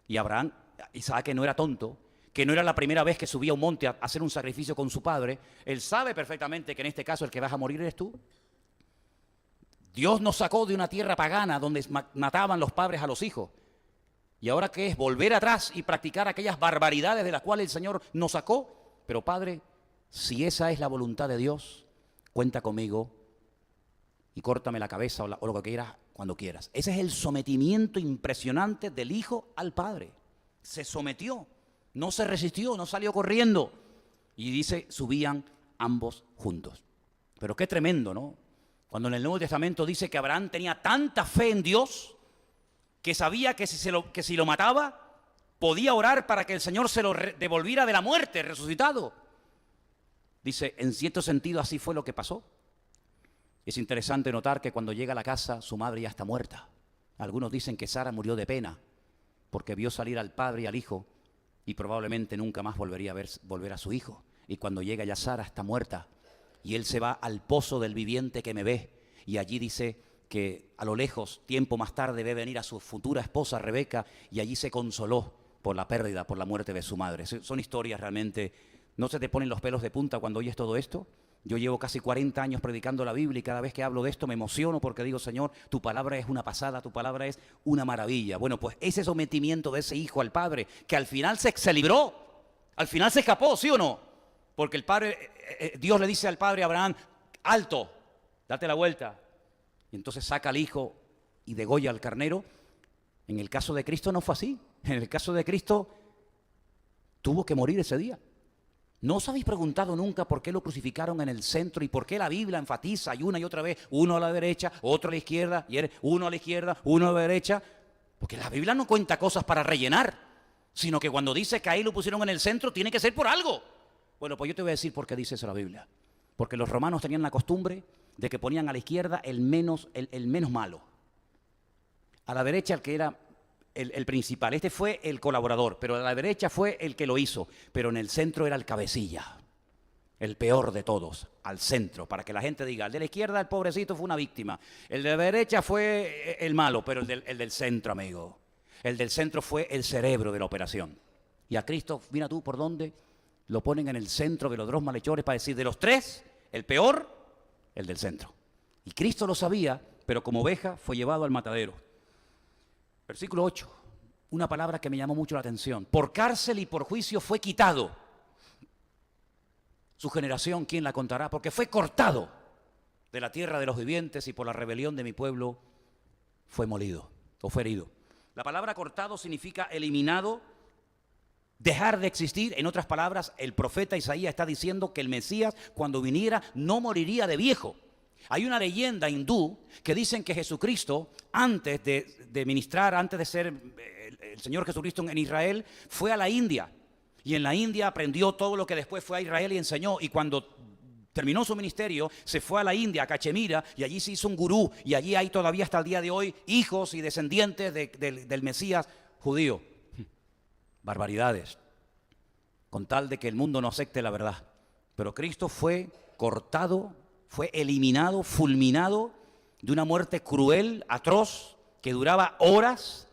Y Abraham, Isaac, que no era tonto, que no era la primera vez que subía a un monte a hacer un sacrificio con su padre, él sabe perfectamente que en este caso el que vas a morir eres tú. Dios nos sacó de una tierra pagana donde mataban los padres a los hijos. ¿Y ahora qué es? Volver atrás y practicar aquellas barbaridades de las cuales el Señor nos sacó. Pero Padre, si esa es la voluntad de Dios, cuenta conmigo y córtame la cabeza o lo que quieras cuando quieras. Ese es el sometimiento impresionante del Hijo al Padre. Se sometió, no se resistió, no salió corriendo. Y dice, subían ambos juntos. Pero qué tremendo, ¿no? Cuando en el Nuevo Testamento dice que Abraham tenía tanta fe en Dios que sabía que si lo mataba, podía orar para que el Señor se lo devolviera de la muerte, resucitado. Dice, en cierto sentido así fue lo que pasó. Es interesante notar que cuando llega a la casa, su madre ya está muerta. Algunos dicen que Sara murió de pena porque vio salir al padre y al hijo y probablemente nunca más volvería a volver a su hijo. Y cuando llega ya Sara está muerta. Y él se va al pozo del viviente que me ve. Y allí dice que a lo lejos, tiempo más tarde, ve venir a su futura esposa Rebeca y allí se consoló por la pérdida, por la muerte de su madre. Son historias realmente. ¿No se te ponen los pelos de punta cuando oyes todo esto? Yo llevo casi 40 años predicando la Biblia y cada vez que hablo de esto me emociono porque digo, Señor, tu palabra es una pasada, tu palabra es una maravilla. Bueno, pues ese sometimiento de ese hijo al padre, que al final se libró, al final se escapó, ¿sí o no? Porque el padre, Dios le dice al padre Abraham, alto, date la vuelta. Y entonces saca al hijo y degolla al carnero. En el caso de Cristo no fue así. En el caso de Cristo tuvo que morir ese día. ¿No os habéis preguntado nunca por qué lo crucificaron en el centro y por qué la Biblia enfatiza y otra vez, uno a la derecha, otro a la izquierda, y uno a la izquierda, uno a la derecha? Porque la Biblia no cuenta cosas para rellenar, sino que cuando dice que ahí lo pusieron en el centro, tiene que ser por algo. Bueno, pues yo te voy a decir por qué dice eso la Biblia. Porque los romanos tenían la costumbre de que ponían a la izquierda el menos malo. A la derecha el que era el principal. Este fue el colaborador, pero a la derecha fue el que lo hizo. Pero en el centro era el cabecilla, el peor de todos, al centro, para que la gente diga, el de la izquierda, el pobrecito, fue una víctima. El de la derecha fue el malo, pero el del centro, amigo. El del centro fue el cerebro de la operación. Y a Cristo, mira tú por dónde lo ponen en el centro de los dos malhechores para decir, de los tres, el peor, el del centro. Y Cristo lo sabía, pero como oveja fue llevado al matadero. Versículo 8, una palabra que me llamó mucho la atención. Por cárcel y por juicio fue quitado. Su generación, ¿quién la contará? Porque fue cortado de la tierra de los vivientes y por la rebelión de mi pueblo fue molido o fue herido. La palabra cortado significa eliminado, dejar de existir. En otras palabras, el profeta Isaías está diciendo que el Mesías, cuando viniera, no moriría de viejo. Hay una leyenda hindú que dicen que Jesucristo, antes de ministrar, antes de ser el Señor Jesucristo en Israel, fue a la India. Y en la India aprendió todo lo que después fue a Israel y enseñó. Y cuando terminó su ministerio, se fue a la India, a Cachemira, y allí se hizo un gurú. Y allí hay todavía hasta el día de hoy hijos y descendientes del Mesías judío. Barbaridades. Con tal de que el mundo no acepte la verdad. Pero Cristo fue cortado, fue eliminado, fulminado de una muerte cruel, atroz, que duraba horas.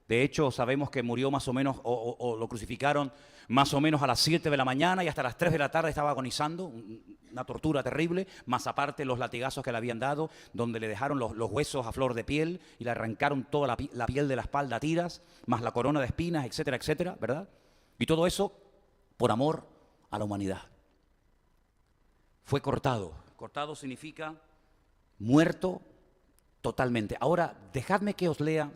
De hecho, sabemos que murió más o menos, o lo crucificaron más o menos a las 7 de la mañana y hasta las 3 de la tarde estaba agonizando, una tortura terrible, más aparte los latigazos que le habían dado, donde le dejaron los huesos a flor de piel y le arrancaron toda la piel de la espalda a tiras, más la corona de espinas, etcétera, etcétera, ¿verdad? Y todo eso por amor a la humanidad. Fue cortado. Cortado significa muerto totalmente. Ahora, dejadme que os lea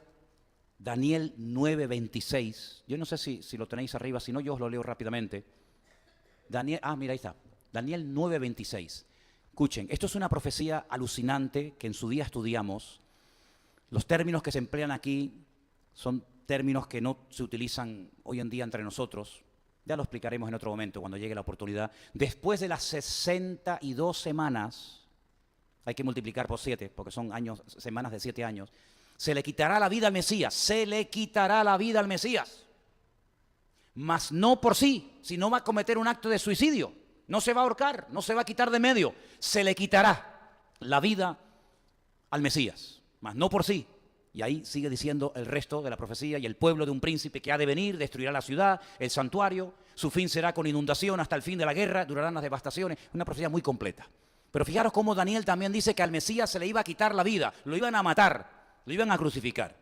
Daniel 9:26. Yo no sé si lo tenéis arriba, si no yo os lo leo rápidamente. Mira, ahí está. Daniel 9:26. Escuchen, esto es una profecía alucinante que en su día estudiamos. Los términos que se emplean aquí son términos que no se utilizan hoy en día entre nosotros. Ya lo explicaremos en otro momento, cuando llegue la oportunidad. Después de las 62 semanas, hay que multiplicar por 7, porque son semanas de 7 años, se le quitará la vida al Mesías, se le quitará la vida al Mesías. Mas no por sí, sino va a cometer un acto de suicidio. No se va a ahorcar, no se va a quitar de medio. Se le quitará la vida al Mesías, mas no por sí. Y ahí sigue diciendo el resto de la profecía: y el pueblo de un príncipe que ha de venir destruirá la ciudad, el santuario, su fin será con inundación hasta el fin de la guerra, durarán las devastaciones. Una profecía muy completa. Pero fijaros cómo Daniel también dice que al Mesías se le iba a quitar la vida, lo iban a matar, lo iban a crucificar.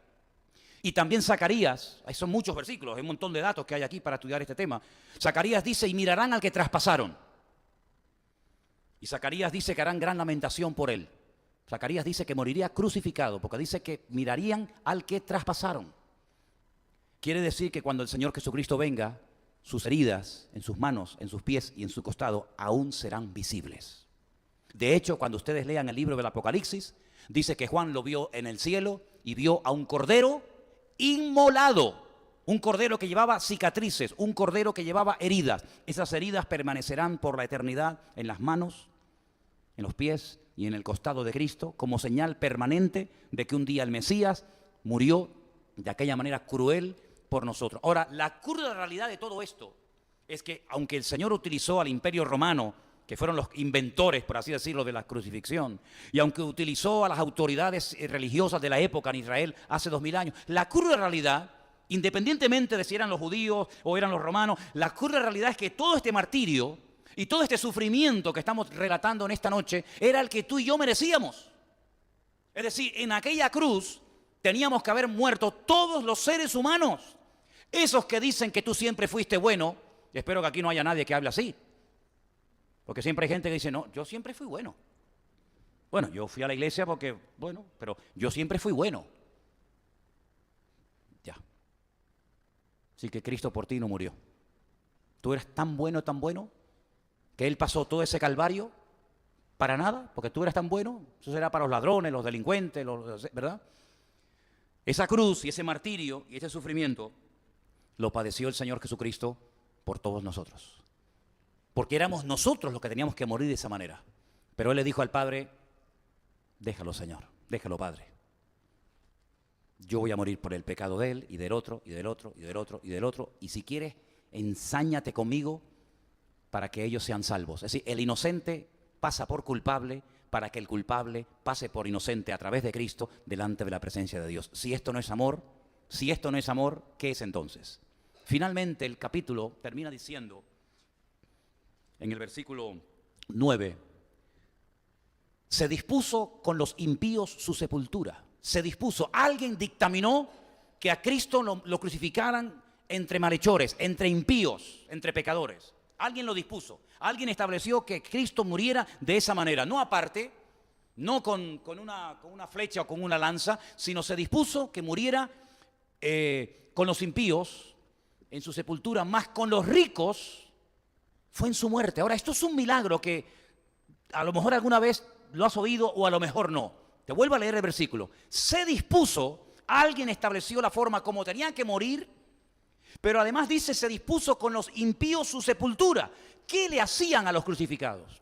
Y también Zacarías, ahí son muchos versículos, hay un montón de datos que hay aquí para estudiar este tema. Zacarías dice: y mirarán al que traspasaron. Y Zacarías dice que harán gran lamentación por él. Zacarías dice que moriría crucificado, porque dice que mirarían al que traspasaron. Quiere decir que cuando el Señor Jesucristo venga, sus heridas en sus manos, en sus pies y en su costado aún serán visibles. De hecho, cuando ustedes lean el libro del Apocalipsis, dice que Juan lo vio en el cielo y vio a un cordero inmolado. Un cordero que llevaba cicatrices, un cordero que llevaba heridas. Esas heridas permanecerán por la eternidad en las manos, en los pies y en el costado de Cristo, como señal permanente de que un día el Mesías murió de aquella manera cruel por nosotros. Ahora, la cruda realidad de todo esto es que, aunque el Señor utilizó al Imperio Romano, que fueron los inventores, por así decirlo, de la crucifixión, y aunque utilizó a las autoridades religiosas de la época en Israel hace 2000 años, la cruda realidad, independientemente de si eran los judíos o eran los romanos, la cruda realidad es que todo este martirio y todo este sufrimiento que estamos relatando en esta noche era el que tú y yo merecíamos. Es decir, en aquella cruz teníamos que haber muerto todos los seres humanos. Esos que dicen que tú siempre fuiste bueno, y espero que aquí no haya nadie que hable así. Porque siempre hay gente que dice: no, yo siempre fui bueno. Bueno, yo fui a la iglesia porque, bueno, pero yo siempre fui bueno. Ya. Así que Cristo por ti no murió. Tú eras tan bueno, que Él pasó todo ese calvario para nada, porque tú eras tan bueno. Eso será para los ladrones, los delincuentes, ¿verdad? Esa cruz y ese martirio y ese sufrimiento lo padeció el Señor Jesucristo por todos nosotros. Porque éramos nosotros los que teníamos que morir de esa manera. Pero Él le dijo al Padre: déjalo, Señor, déjalo, Padre. Yo voy a morir por el pecado de él y del otro, y del otro, y del otro, y del otro. Y si quieres, ensáñate conmigo para que ellos sean salvos. Es decir, el inocente pasa por culpable para que el culpable pase por inocente a través de Cristo delante de la presencia de Dios. Si esto no es amor, ¿qué es entonces? Finalmente el capítulo termina diciendo, en el versículo 9, se dispuso con los impíos su sepultura. Se dispuso, alguien dictaminó que a Cristo lo crucificaran entre malhechores, entre impíos, entre pecadores. Alguien lo dispuso, alguien estableció que Cristo muriera de esa manera, no aparte, no con una flecha o con una lanza, sino se dispuso que muriera con los impíos en su sepultura, más con los ricos fue en su muerte. Ahora, esto es un milagro que a lo mejor alguna vez lo has oído o a lo mejor no. Te vuelvo a leer el versículo. Se dispuso, alguien estableció la forma como tenían que morir, pero además dice, se dispuso con los impíos su sepultura. ¿Qué le hacían a los crucificados?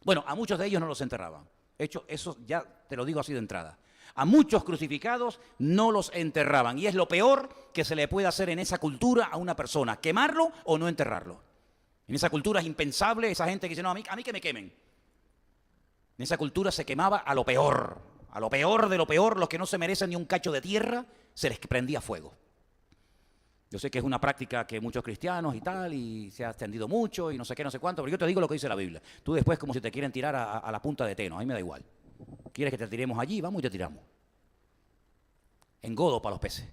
Bueno, a muchos de ellos no los enterraban. De hecho, eso ya te lo digo así de entrada. A muchos crucificados no los enterraban. Y es lo peor que se le puede hacer en esa cultura a una persona. Quemarlo o no enterrarlo. En esa cultura es impensable esa gente que dice, no, a mí que me quemen. En esa cultura se quemaba a lo peor de lo peor, los que no se merecen ni un cacho de tierra, se les prendía fuego. Yo sé que es una práctica que muchos cristianos y tal, y se ha extendido mucho y no sé qué, no sé cuánto, pero yo te digo lo que dice la Biblia. Tú después como si te quieren tirar a la punta de Teno, a mí me da igual. ¿Quieres que te tiremos allí? Vamos y te tiramos. Engodo para los peces.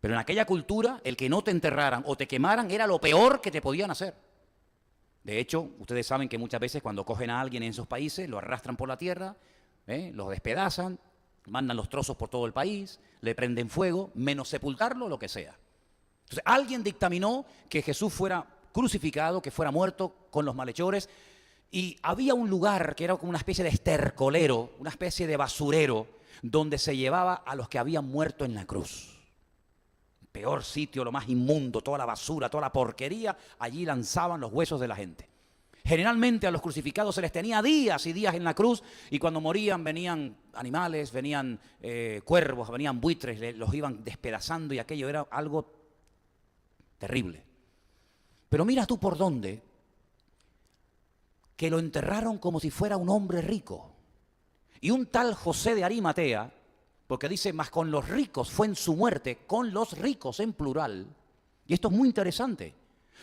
Pero en aquella cultura, el que no te enterraran o te quemaran era lo peor que te podían hacer. De hecho, ustedes saben que muchas veces cuando cogen a alguien en esos países, lo arrastran por la tierra, los despedazan, mandan los trozos por todo el país, le prenden fuego, menos sepultarlo, lo que sea. Entonces, alguien dictaminó que Jesús fuera crucificado, que fuera muerto con los malhechores, y había un lugar que era como una especie de estercolero, una especie de basurero, donde se llevaba a los que habían muerto en la cruz. Peor sitio, lo más inmundo, toda la basura, toda la porquería, allí lanzaban los huesos de la gente. Generalmente a los crucificados se les tenía días y días en la cruz, y cuando morían venían animales, venían cuervos, venían buitres, los iban despedazando, y aquello era algo terrible. Pero mira tú por dónde, que lo enterraron como si fuera un hombre rico. Y un tal José de Arimatea Porque dice, más con los ricos fue en su muerte, con los ricos en plural. Y esto es muy interesante,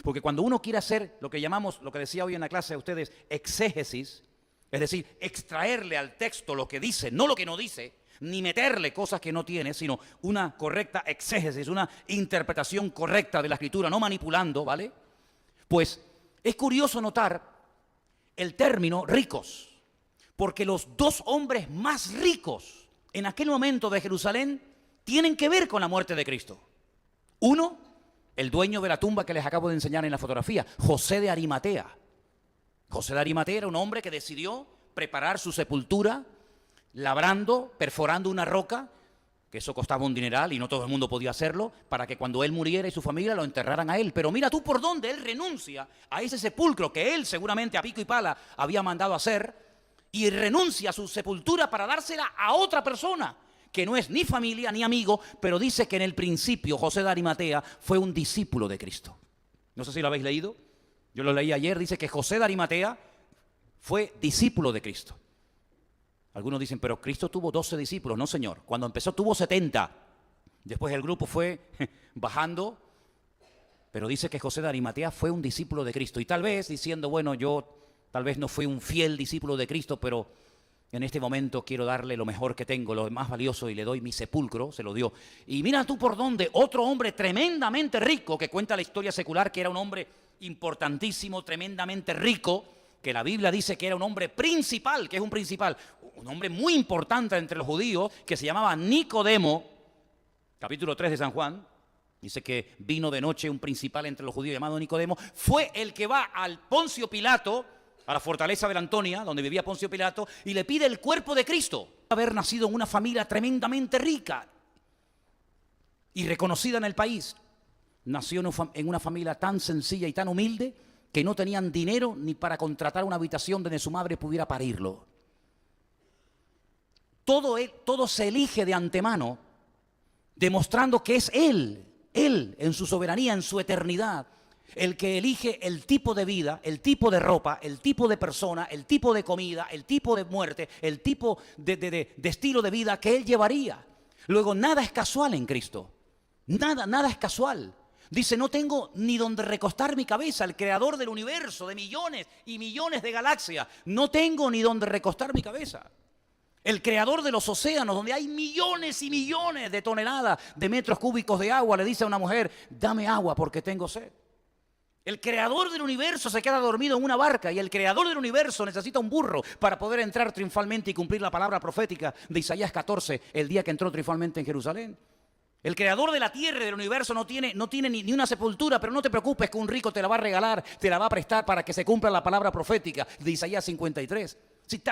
porque cuando uno quiere hacer lo que llamamos, lo que decía hoy en la clase a ustedes, exégesis, es decir, extraerle al texto lo que dice, no lo que no dice, ni meterle cosas que no tiene, sino una correcta exégesis, una interpretación correcta de la Escritura, no manipulando, ¿vale? Pues es curioso notar el término ricos, porque los dos hombres más ricos en aquel momento de Jerusalén tienen que ver con la muerte de Cristo. Uno, el dueño de la tumba que les acabo de enseñar en la fotografía, José de Arimatea. José de Arimatea era un hombre que decidió preparar su sepultura labrando, perforando una roca, que eso costaba un dineral y no todo el mundo podía hacerlo, para que cuando él muriera y su familia lo enterraran a él. Pero mira tú por dónde él renuncia a ese sepulcro que él seguramente a pico y pala había mandado hacer, y renuncia a su sepultura para dársela a otra persona, que no es ni familia ni amigo, pero dice que en el principio José de Arimatea fue un discípulo de Cristo. No sé si lo habéis leído, yo lo leí ayer, dice que José de Arimatea fue discípulo de Cristo. Algunos dicen, pero Cristo tuvo 12 discípulos. No, señor. Cuando empezó tuvo 70. Después el grupo fue bajando. Pero dice que José de Arimatea fue un discípulo de Cristo. Y tal vez diciendo, bueno, yo tal vez no fui un fiel discípulo de Cristo, pero en este momento quiero darle lo mejor que tengo, lo más valioso, y le doy mi sepulcro. Se lo dio. Y mira tú por dónde otro hombre tremendamente rico, que cuenta la historia secular, que era un hombre importantísimo, tremendamente rico, que la Biblia dice que era un hombre principal. ¿Qué es un principal? Un hombre muy importante entre los judíos, que se llamaba Nicodemo, capítulo 3 de San Juan. Dice que vino de noche un principal entre los judíos llamado Nicodemo. Fue el que va al Poncio Pilato, a la fortaleza de la Antonia, donde vivía Poncio Pilato, y le pide el cuerpo de Cristo. Haber nacido en una familia tremendamente rica y reconocida en el país. Nació en una familia tan sencilla y tan humilde que no tenían dinero ni para contratar una habitación donde su madre pudiera parirlo. Todo se elige de antemano, demostrando que es Él en su soberanía, en su eternidad, el que elige el tipo de vida, el tipo de ropa, el tipo de persona, el tipo de comida, el tipo de muerte, el tipo de estilo de vida que Él llevaría. Luego, nada es casual en Cristo. Nada es casual. Dice, no tengo ni donde recostar mi cabeza, el creador del universo, de millones y millones de galaxias. No tengo ni donde recostar mi cabeza. El creador de los océanos, donde hay millones y millones de toneladas de metros cúbicos de agua, le dice a una mujer, dame agua porque tengo sed. El creador del universo se queda dormido en una barca, y el creador del universo necesita un burro para poder entrar triunfalmente y cumplir la palabra profética de Isaías 14, el día que entró triunfalmente en Jerusalén. El creador de la tierra y del universo no tiene ni una sepultura, pero no te preocupes que un rico te la va a regalar, te la va a prestar para que se cumpla la palabra profética de Isaías 53.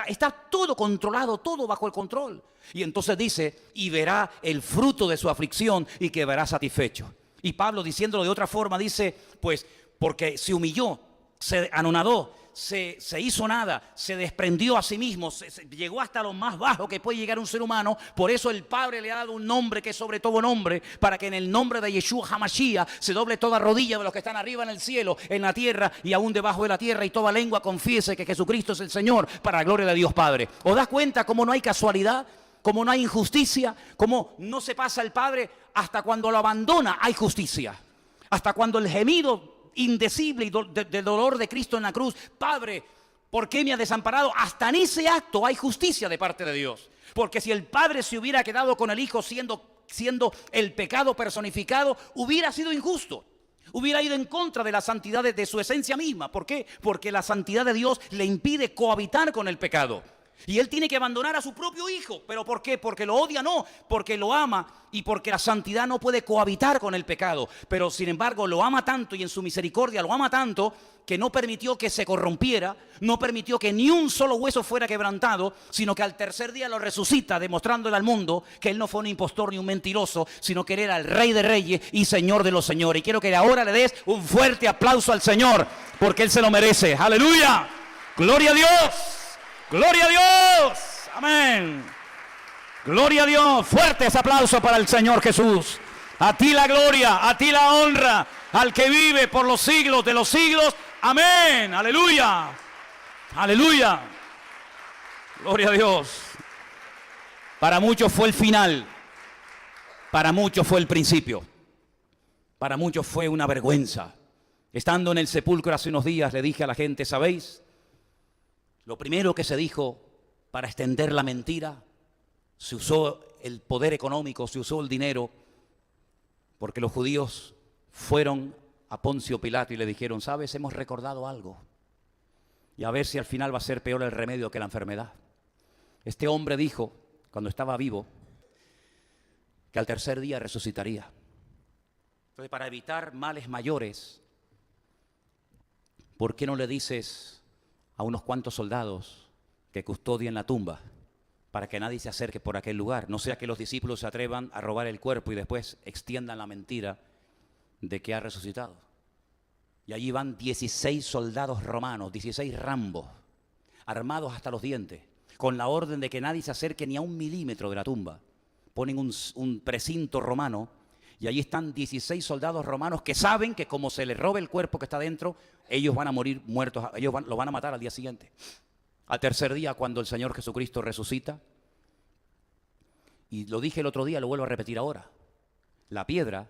Está todo controlado, todo bajo el control. Y entonces dice, y verá el fruto de su aflicción y quedará satisfecho. Y Pablo, diciéndolo de otra forma, dice, pues, porque se humilló, se anonadó, se hizo nada, se desprendió a sí mismo, llegó hasta lo más bajo que puede llegar un ser humano. Por eso el Padre le ha dado un nombre que es sobre todo nombre, para que en el nombre de Yeshua HaMashiach se doble toda rodilla de los que están arriba en el cielo, en la tierra y aún debajo de la tierra, y toda lengua confiese que Jesucristo es el Señor, para la gloria de Dios Padre. ¿Os das cuenta cómo no hay casualidad? Cómo no hay injusticia, cómo no se pasa el Padre. Hasta cuando lo abandona hay justicia. Hasta cuando el gemido indecible y del dolor de Cristo en la cruz, Padre, ¿por qué me has desamparado? Hasta en ese acto hay justicia de parte de Dios. Porque si el Padre se hubiera quedado con el Hijo siendo el pecado personificado, hubiera sido injusto. Hubiera ido en contra de la santidad de su esencia misma. ¿Por qué? Porque la santidad de Dios le impide cohabitar con el pecado. Y Él tiene que abandonar a su propio Hijo. ¿Pero por qué? Porque lo odia, no, porque lo ama, y porque la santidad no puede cohabitar con el pecado. Pero sin embargo lo ama tanto, y en su misericordia lo ama tanto, que no permitió que se corrompiera, no permitió que ni un solo hueso fuera quebrantado, sino que al tercer día lo resucita, demostrándole al mundo que Él no fue un impostor ni un mentiroso, sino que Él era el Rey de Reyes y Señor de los señores. Y quiero que ahora le des un fuerte aplauso al Señor, porque Él se lo merece. ¡Aleluya! ¡Gloria a Dios! ¡Gloria a Dios! ¡Amén! ¡Gloria a Dios! Fuerte ese aplauso para el Señor Jesús. A ti la gloria, a ti la honra, al que vive por los siglos de los siglos. ¡Amén! ¡Aleluya! ¡Aleluya! ¡Gloria a Dios! Para muchos fue el final. Para muchos fue el principio. Para muchos fue una vergüenza. Estando en el sepulcro hace unos días, le dije a la gente, ¿sabéis? Lo primero que se dijo para extender la mentira, se usó el poder económico, se usó el dinero, porque los judíos fueron a Poncio Pilato y le dijeron, ¿sabes? Hemos recordado algo. Y a ver si al final va a ser peor el remedio que la enfermedad. Este hombre dijo, cuando estaba vivo, que al tercer día resucitaría. Entonces, para evitar males mayores, ¿por qué no le dices a unos cuantos soldados que custodien la tumba para que nadie se acerque por aquel lugar? No sea que los discípulos se atrevan a robar el cuerpo y después extiendan la mentira de que ha resucitado. Y allí van 16 soldados romanos, 16 Rambos, armados hasta los dientes, con la orden de que nadie se acerque ni a 1 milímetro de la tumba. Ponen un precinto romano y allí están 16 soldados romanos que saben que como se les robe el cuerpo que está dentro, ellos van a morir muertos, lo van a matar al día siguiente. Al tercer día, cuando el Señor Jesucristo resucita, y lo dije el otro día, lo vuelvo a repetir ahora, la piedra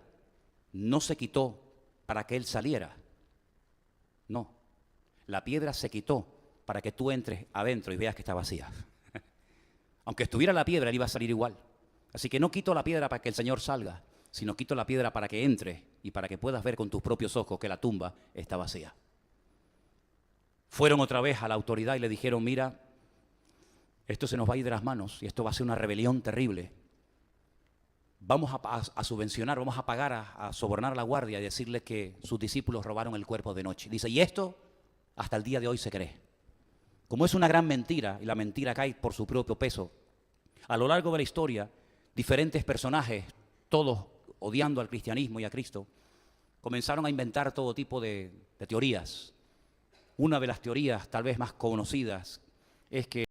no se quitó para que Él saliera. No, la piedra se quitó para que tú entres adentro y veas que está vacía. Aunque estuviera la piedra, Él iba a salir igual. Así que no quito la piedra para que el Señor salga, sino quito la piedra para que entres y para que puedas ver con tus propios ojos que la tumba está vacía. Fueron otra vez a la autoridad y le dijeron, mira, esto se nos va a ir de las manos y esto va a ser una rebelión terrible. Vamos a subvencionar, vamos a pagar, a sobornar a la guardia y decirle que sus discípulos robaron el cuerpo de noche. Dice, y esto hasta el día de hoy se cree. Como es una gran mentira y la mentira cae por su propio peso, a lo largo de la historia, diferentes personajes, todos odiando al cristianismo y a Cristo, comenzaron a inventar todo tipo de teorías. Una de las teorías tal vez más conocidas es que